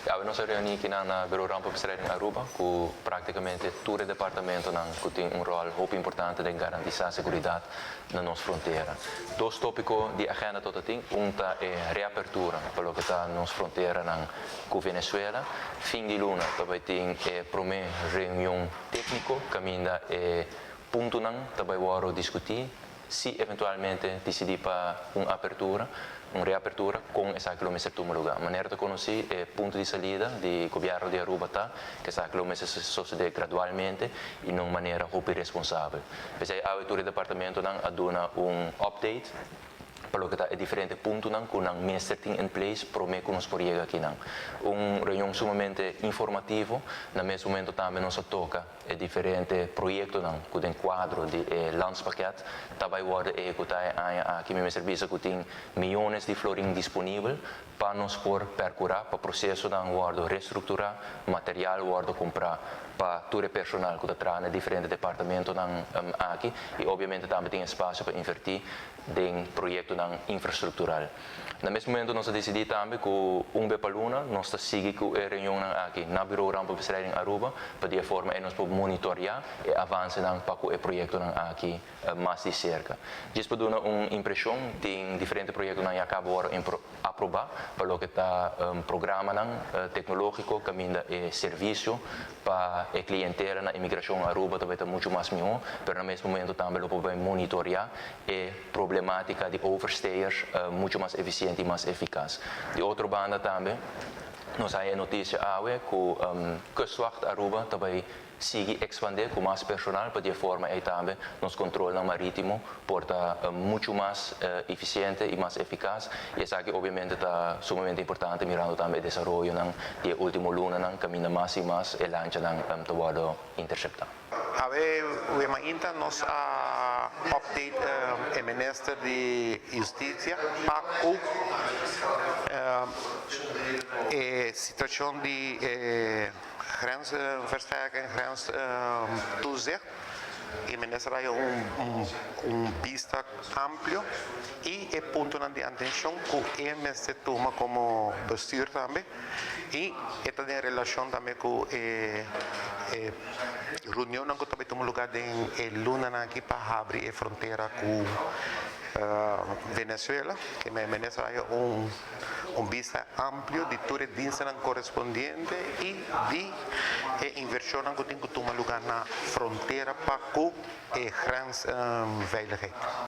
Ja, we nos reunimos aqui na Bureau Rampenbestrijding Aruba, que praticamente todo o departamento tem rol muito importante de garantir a segurança na nossa fronteira. Dois tópicos de agenda toda tem, é reapertura, pelo que está na nossa fronteira com Venezuela. Fim de luna, também tem primeira reunião técnica, que ainda é ponto também vamos discutir se eventualmente decidir para uma apertura, uma reapertura com essa quilômetro de lugar. A maneira de conhecer é ponto de saída do governo de Aruba, que essa quilômetro se sucede gradualmente e de uma maneira muito responsável. Mas aí, o departamento dá update, pelo que é diferente ponto com o mestre em place para o que nos pode aqui. Reunião sumamente informativo, no mesmo momento também nos toca diferente projetos com o quadro de landspaket, também vai aqui mesmo serviço que tem milhões de flooring disponível para nos por percurar, para o processo de reestruturar, material de comprar para todo o personal que está em diferentes departamentos aqui e obviamente também tem espaço para investir em projetos infraestrutural. No mesmo momento nós decidimos também que Paluna nós seguimos com a reunião aqui na Bureau Rampenbestrijding Aruba para de forma nós podemos monitorar e avançar para o projeto aqui mais de cerca. Just para dar uma impressão, tem diferentes projetos que acabam de aprovar, para o que está programa tecnológico, caminho e serviço para a clientela na imigração Aruba também está muito mais melhor, mas no mesmo momento também lo podemos monitorar e problemática de overstayers muito mais eficiente e mais eficaz. De outra banda também, nós temos a notícia que o Kustwacht Aruba também sigue expandir com mais personal para de forma aí também nos controle marítimo porta muito mais eficiente e mais eficaz e isso aqui obviamente está sumamente importante mirando também o desenvolvimento de último luna caminho mais e mais e lancha toward interceptar. We ainda nos update o ministro de Justiça para a situação de grensversterking, grenstoezicht. E ministro hay vista amplio e é ponto de atenção que o ministro toma como bestuur também e está em relação também com a reunião que também toma lugar em Luna aqui para abrir a fronteira com Venezuela, que o ministro hay vista amplio de todo o dinheiro correspondente e de inversão que tem que tomar lugar na fronteira para com a grensveiligheid.